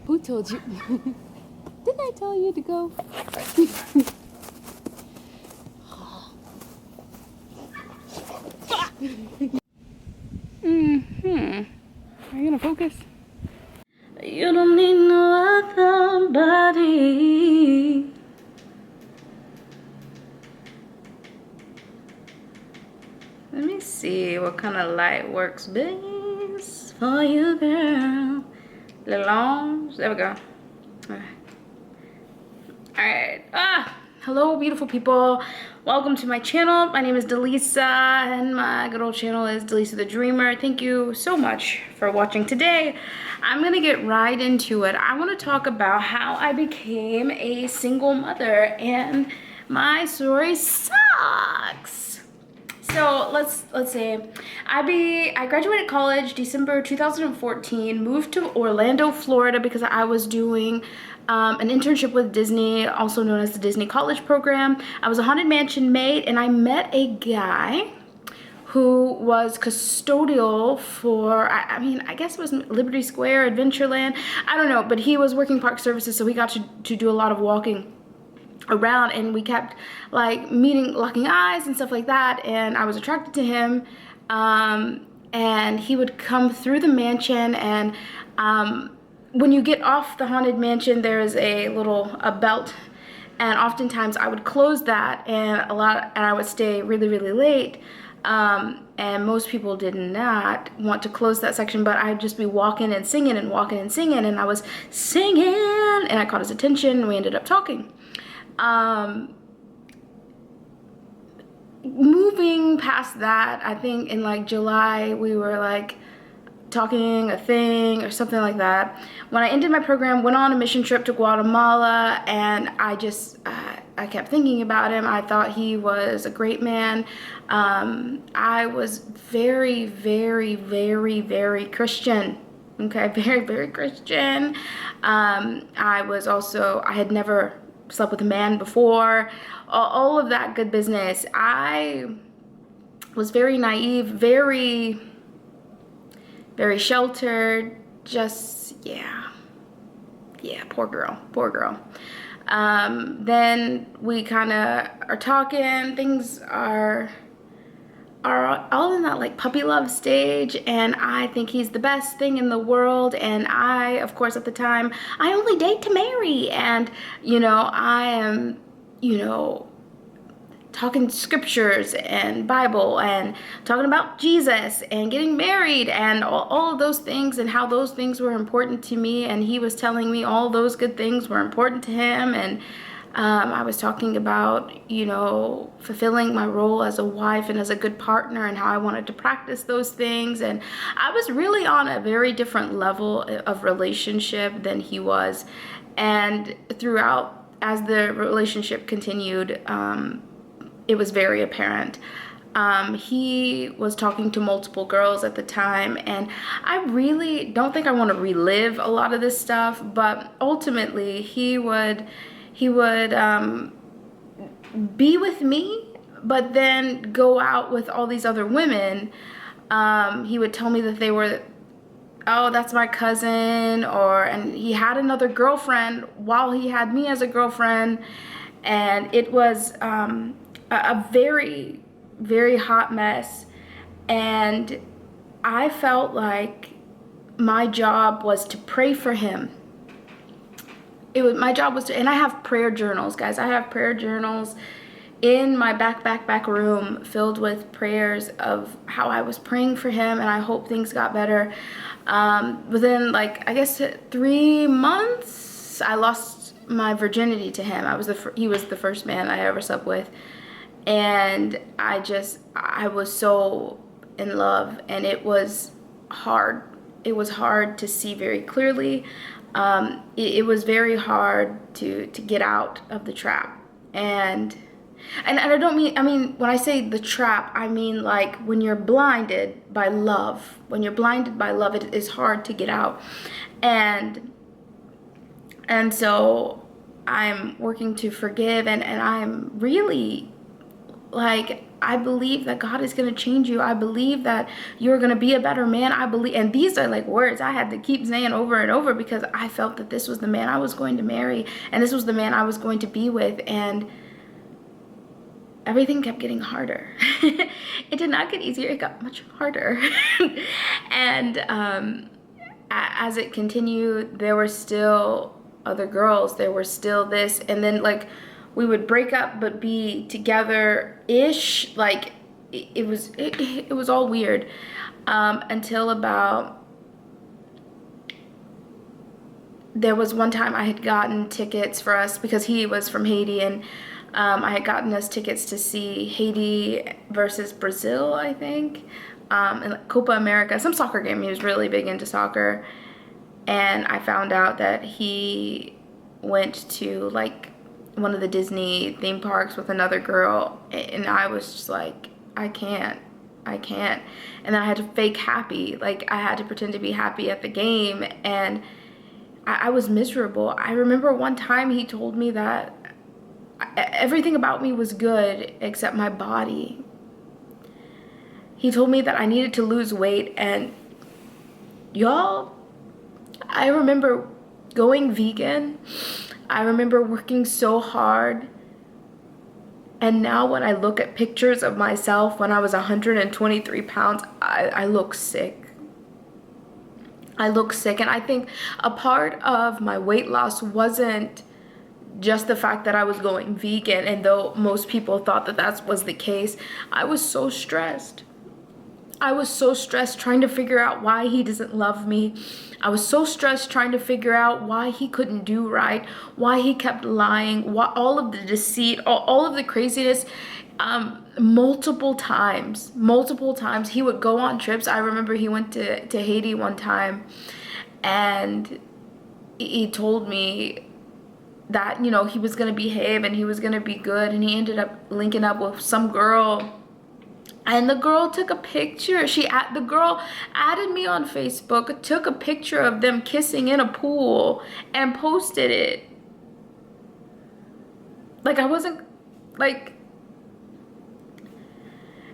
Who told you? Didn't I tell you to go? Are you gonna focus? You don't need no other body. Let me see what kind of light works best for you, girl. Little arms. There we go. Alright. Hello, beautiful people. Welcome to my channel. My name is Delisa, and my good old channel is Delisa the Dreamer. Thank you so much for watching today. I'm gonna get right into it. I want to talk about how I became a single mother, and my story sucks. So let's see. I graduated college December 2014, moved to Orlando, Florida because I was doing an internship with Disney, also known as the Disney College Program. I was a Haunted Mansion maid, and I met a guy who was custodial for, I guess it was Liberty Square, Adventureland. I don't know, but he was working park services, so he got to do a lot of walking around, and we kept like meeting, locking eyes and stuff like that, and I was attracted to him, and he would come through the mansion, and when you get off the Haunted Mansion, there is a belt, and oftentimes I would close that, and I would stay really late, and most people did not want to close that section, but I'd just be walking and singing, and I was singing, and I caught his attention, and we ended up talking. Moving past that, I think in like July we were like talking a thing or something like that. When I ended my program, went on a mission trip to Guatemala, and I kept thinking about him. I thought he was a great man. I was very Christian. Okay, very Christian. I had never slept with a man before, all of that good business. I was very naive, very sheltered, just, yeah, poor girl. Then we kind of are talking, things are all in that like puppy love stage, and I think he's the best thing in the world, and I, of course, at the time, I only date to marry, and I am talking scriptures and Bible and talking about Jesus and getting married and all of those things, and how those things were important to me, and he was telling me all those good things were important to him, and I was talking about, fulfilling my role as a wife and as a good partner, and how I wanted to practice those things. And I was really on a very different level of relationship than he was. And throughout, as the relationship continued, it was very apparent. He was talking to multiple girls at the time, and I really don't think I want to relive a lot of this stuff, but ultimately he would be with me, but then go out with all these other women. He would tell me that they were, oh, that's my cousin, and he had another girlfriend while he had me as a girlfriend, and it was a very hot mess, and I felt like my job was to pray for him. My job was to, and I have prayer journals, guys. I have prayer journals in my back room filled with prayers of how I was praying for him, and I hope things got better. Within, like, I guess 3 months, I lost my virginity to him. He was the first man I ever slept with, and I was so in love, and it was hard. It was hard to see very clearly. It was very hard to get out of the trap, and I don't mean, when I say the trap, I mean like when you're blinded by love. When you're blinded by love, it is hard to get out, and so I'm working to forgive, and I'm really, like, I believe that God is going to change you. I believe that you're going to be a better man. I believe, and these are like words I had to keep saying over and over because I felt that this was the man I was going to marry and this was the man I was going to be with. And everything kept getting harder. It did not get easier. It got much harder. And as it continued, there were still other girls. There were still this. And then like we would break up but be together-ish. Like it was all weird until about, there was one time I had gotten tickets for us because he was from Haiti, and I had gotten us tickets to see Haiti versus Brazil, I think, in like Copa America, some soccer game. He was really big into soccer. And I found out that he went to like one of the Disney theme parks with another girl, and I was just like, I can't. And then I had to fake happy. Like I had to pretend to be happy at the game, and I was miserable. I remember one time he told me that everything about me was good except my body. He told me that I needed to lose weight, and y'all, I remember going vegan. I remember working so hard. And now when I look at pictures of myself when I was 123 pounds, I look sick. I look sick. And I think a part of my weight loss wasn't just the fact that I was going vegan. And though most people thought that that was the case, I was so stressed. I was so stressed trying to figure out why he doesn't love me. I was so stressed trying to figure out why he couldn't do right, why he kept lying, why, all of the deceit, all of the craziness. Multiple times he would go on trips. I remember he went to Haiti one time, and he told me that, you know, he was going to behave and he was going to be good, and he ended up linking up with some girl. And the girl took a picture. The girl added me on Facebook, took a picture of them kissing in a pool, and posted it. Like I wasn't, like,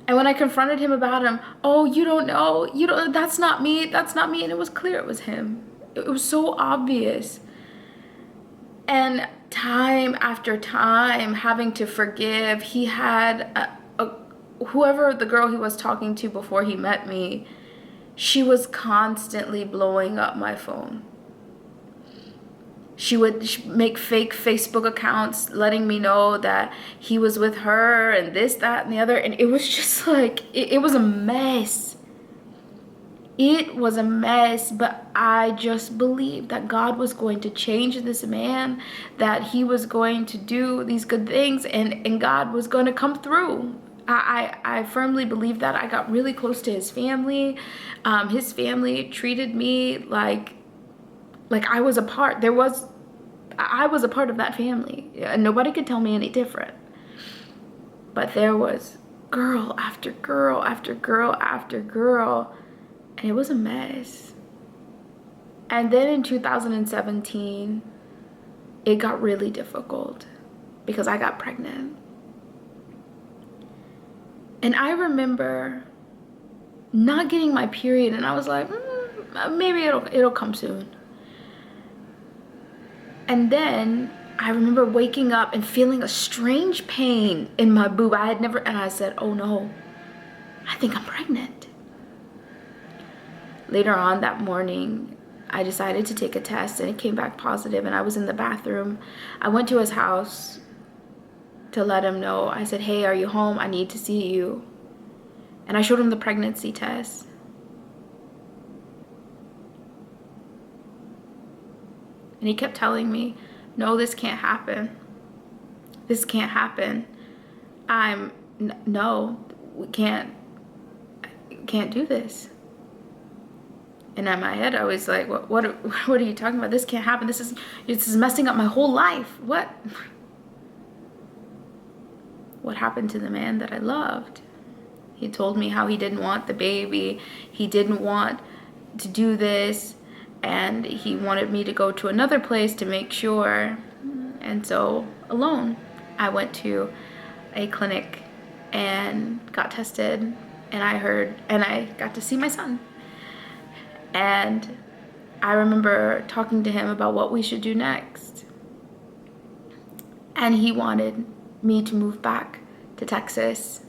and when I confronted him about him, oh, you don't know, that's not me. And it was clear it was him. It was so obvious. And time after time having to forgive, he had whoever the girl he was talking to before he met me, she was constantly blowing up my phone. She would make fake Facebook accounts letting me know that he was with her and this, that, and the other. And it was just like, it was a mess. It was a mess, but I just believed that God was going to change this man, that he was going to do these good things, and God was going to come through. I firmly believe that. I got really close to his family. His family treated me like I was a part. I was a part of that family. And nobody could tell me any different. But there was girl after girl after girl after girl, and it was a mess. And then in 2017, it got really difficult because I got pregnant. And I remember not getting my period, and I was like, maybe it'll come soon. And then I remember waking up and feeling a strange pain in my boob. And I said, oh no, I think I'm pregnant. Later on that morning, I decided to take a test, and it came back positive, and I was in the bathroom. I went to his house to let him know. I said, hey, are you home? I need to see you. And I showed him the pregnancy test. And he kept telling me, no, this can't happen. This can't happen. No, we can't do this. And in my head, I was like, what are you talking about? This can't happen. This is messing up my whole life. What happened to the man that I loved? He told me how he didn't want the baby. He didn't want to do this. And he wanted me to go to another place to make sure. And so alone, I went to a clinic and got tested, and I got to see my son. And I remember talking to him about what we should do next. And he wanted me to move back to Texas